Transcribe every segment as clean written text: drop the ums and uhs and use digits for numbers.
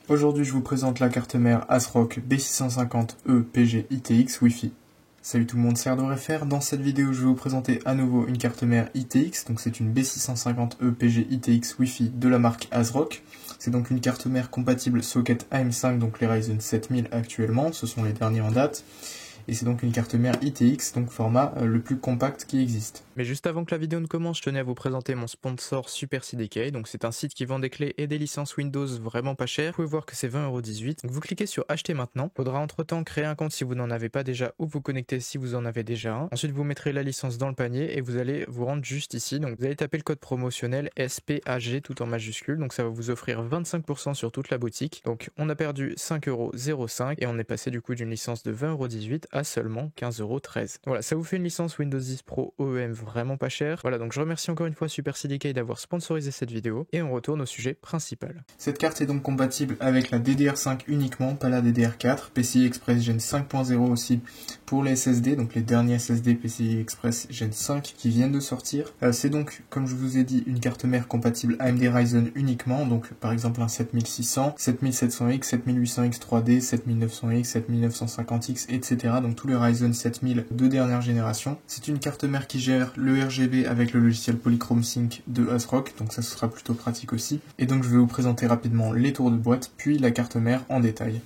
Aujourd'hui, je vous présente la carte mère ASRock B650E PG ITX Wi-Fi. Salut tout le monde, c'est ArdoFR. Dans cette vidéo, je vais vous présenter à nouveau une carte mère ITX. Donc c'est une B650E PG ITX Wi-Fi de la marque ASRock. C'est donc une carte mère compatible socket AM5, donc les Ryzen 7000 actuellement. Ce sont les derniers en date. Et c'est donc une carte mère ITX, donc format le plus compact qui existe. Mais juste avant que la vidéo ne commence, je tenais à vous présenter mon sponsor Super CDK. Donc c'est un site qui vend des clés et des licences Windows vraiment pas chères. Vous pouvez voir que c'est 20,18 €. Donc vous cliquez sur acheter maintenant. Faudra entre temps créer un compte si vous n'en avez pas déjà ou vous connecter si vous en avez déjà un. Ensuite vous mettrez la licence dans le panier et vous allez vous rendre juste ici. Donc vous allez taper le code promotionnel SPAG tout en majuscule. Donc ça va vous offrir 25% sur toute la boutique. Donc on a perdu 5,05 € et on est passé du coup d'une licence de 20,18 € à seulement 15,13 €. Voilà, ça vous fait une licence Windows 10 Pro OEM vraiment pas chère. Voilà, donc je remercie encore une fois Super CDK d'avoir sponsorisé cette vidéo et on retourne au sujet principal. Cette carte est donc compatible avec la DDR5 uniquement, pas la DDR4, PCI Express Gen 5.0 aussi pour les SSD, donc les derniers SSD PCI Express Gen 5 qui viennent de sortir. C'est donc, comme je vous ai dit, une carte mère compatible AMD Ryzen uniquement, donc par exemple un 7600, 7700X, 7800X 3D, 7900X, 7950X, etc. Donc tous les Ryzen 7000 de dernière génération. C'est une carte mère qui gère le RGB avec le logiciel Polychrome Sync de ASRock, donc ça ce sera plutôt pratique aussi. Et donc je vais vous présenter rapidement les tours de boîte, puis la carte mère en détail.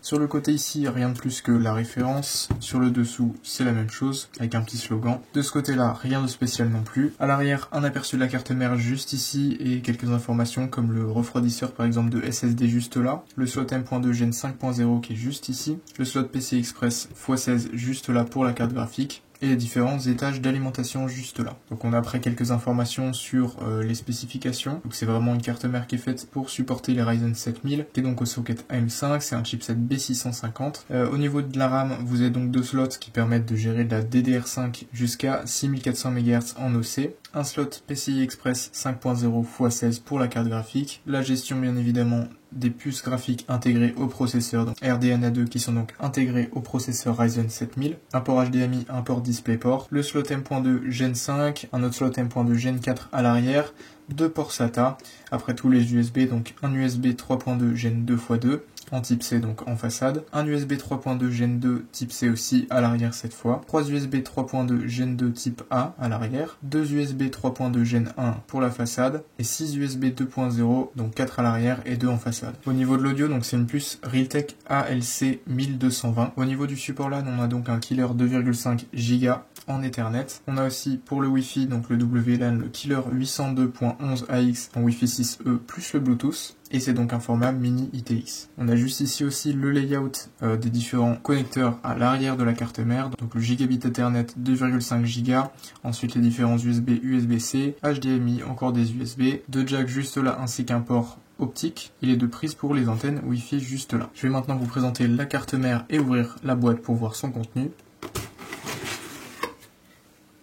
Sur le côté ici, rien de plus que la référence. Sur le dessous, c'est la même chose, avec un petit slogan. De ce côté-là, rien de spécial non plus. À l'arrière, un aperçu de la carte mère juste ici, et quelques informations comme le refroidisseur par exemple de SSD juste là, le slot M.2 Gen 5.0 qui est juste ici, le slot PCI Express x16 juste là pour la carte graphique, et les différents étages d'alimentation juste là. Donc on a après quelques informations sur les spécifications. Donc c'est vraiment une carte mère qui est faite pour supporter les Ryzen 7000, qui est donc au socket AM5, c'est un chipset B650. Au niveau de la RAM, vous avez donc deux slots qui permettent de gérer de la DDR5 jusqu'à 6400 MHz en OC. Un slot PCI Express 5.0 x16 pour la carte graphique. La gestion bien évidemment des puces graphiques intégrées au processeur, donc RDNA2 qui sont donc intégrées au processeur Ryzen 7000, un port HDMI, un port DisplayPort, le slot M.2 Gen 5, un autre slot M.2 Gen 4 à l'arrière, deux ports SATA, après tous les USB, donc un USB 3.2 Gen 2x2, en type C donc en façade, un USB 3.2 Gen 2 type C aussi à l'arrière cette fois, 3 USB 3.2 Gen 2 type A à l'arrière, 2 USB 3.2 Gen 1 pour la façade, et 6 USB 2.0, donc 4 à l'arrière et 2 en façade. Au niveau de l'audio, donc c'est une puce Realtek ALC 1220. Au niveau du support LAN, on a donc un killer 2,5 Go en Ethernet. On a aussi pour le Wi-Fi, donc le WLAN, le killer 802.11 AX en Wi-Fi 6E plus le Bluetooth. Et c'est donc un format mini ITX. On a juste ici aussi le layout des différents connecteurs à l'arrière de la carte mère. Donc le gigabit Ethernet 2,5 Go, ensuite les différents USB, USB-C, HDMI, encore des USB, deux jacks juste là ainsi qu'un port optique et les deux prises pour les antennes Wi-Fi juste là. Je vais maintenant vous présenter la carte mère et ouvrir la boîte pour voir son contenu.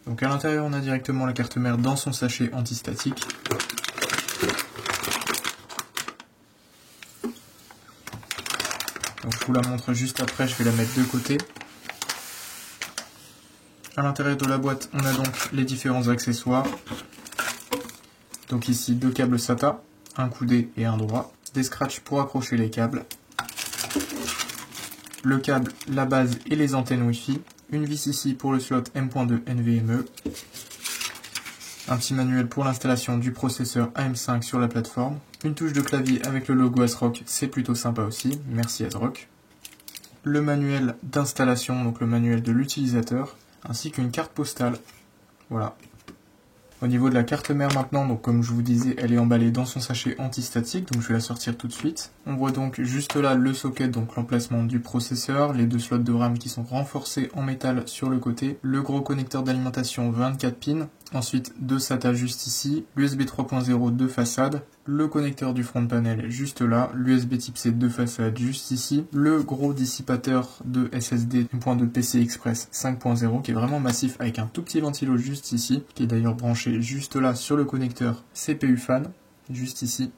Donc à l'intérieur on a directement la carte mère dans son sachet antistatique. Donc je vous la montre juste après, je vais la mettre de côté. À l'intérieur de la boîte, on a donc les différents accessoires. Donc ici, deux câbles SATA, un coudé et un droit. Des scratchs pour accrocher les câbles. Le câble, la base et les antennes Wi-Fi. Une vis ici pour le slot M.2 NVMe. Un petit manuel pour l'installation du processeur AM5 sur la plateforme. Une touche de clavier avec le logo ASRock, c'est plutôt sympa aussi, merci ASRock. Le manuel d'installation, donc le manuel de l'utilisateur, ainsi qu'une carte postale. Voilà. Au niveau de la carte mère maintenant, donc comme je vous disais, elle est emballée dans son sachet antistatique, donc je vais la sortir tout de suite. On voit donc juste là le socket, donc l'emplacement du processeur, les deux slots de RAM qui sont renforcés en métal sur le côté, le gros connecteur d'alimentation 24 pins, ensuite deux SATA juste ici, l'USB 3.0 de façade, le connecteur du front panel juste là, l'USB type C de façade juste ici, le gros dissipateur de SSD M.2 PCI Express 5.0 qui est vraiment massif avec un tout petit ventilo juste ici, qui est d'ailleurs branché juste là sur le connecteur CPU fan, juste ici.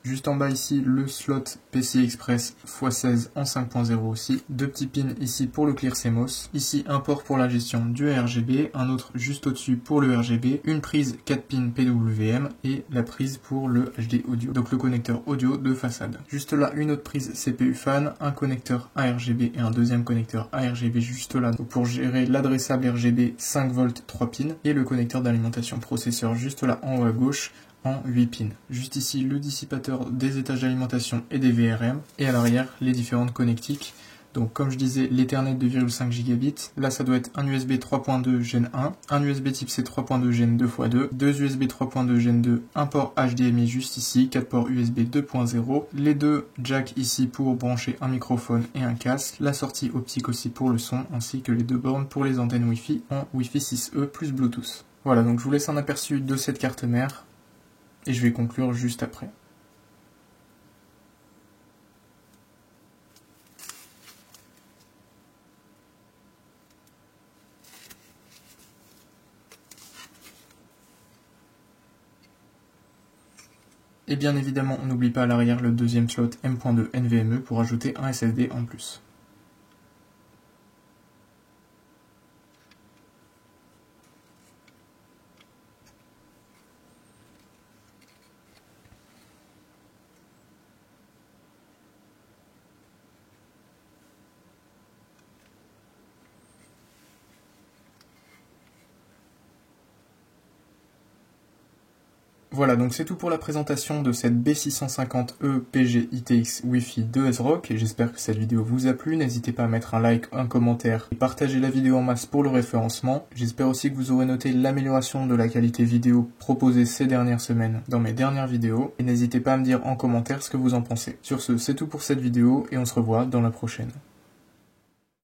Juste en bas ici, le slot PCI Express x16 en 5.0 aussi. 2 petits pins ici pour le Clear CMOS. Ici, un port pour la gestion du RGB, un autre juste au-dessus pour le RGB, une prise 4 pins PWM et la prise pour le HD audio, donc le connecteur audio de façade. Juste là, une autre prise CPU fan, un connecteur ARGB et un deuxième connecteur ARGB juste là pour gérer l'adressable RGB 5 volts 3 pins et le connecteur d'alimentation processeur juste là en haut à gauche en 8 pins. Juste ici le dissipateur des étages d'alimentation et des VRM et à l'arrière les différentes connectiques. Donc comme je disais, l'Ethernet 2,5 gigabits, là ça doit être un USB 3.2 Gen 1, un USB type C 3.2 Gen 2x2, deux USB 3.2 Gen 2, un port HDMI juste ici, 4 ports USB 2.0, les deux jacks ici pour brancher un microphone et un casque, la sortie optique aussi pour le son, ainsi que les deux bornes pour les antennes Wi-Fi en Wi-Fi 6E plus Bluetooth. Voilà, donc je vous laisse un aperçu de cette carte mère et je vais conclure juste après. Et bien évidemment, on n'oublie pas à l'arrière le deuxième slot M.2 NVMe pour ajouter un SSD en plus. Voilà, donc c'est tout pour la présentation de cette B650E PG ITX Wi-Fi de ASRock, et j'espère que cette vidéo vous a plu. N'hésitez pas à mettre un like, un commentaire et partager la vidéo en masse pour le référencement. J'espère aussi que vous aurez noté l'amélioration de la qualité vidéo proposée ces dernières semaines dans mes dernières vidéos, et n'hésitez pas à me dire en commentaire ce que vous en pensez. Sur ce, c'est tout pour cette vidéo, et on se revoit dans la prochaine.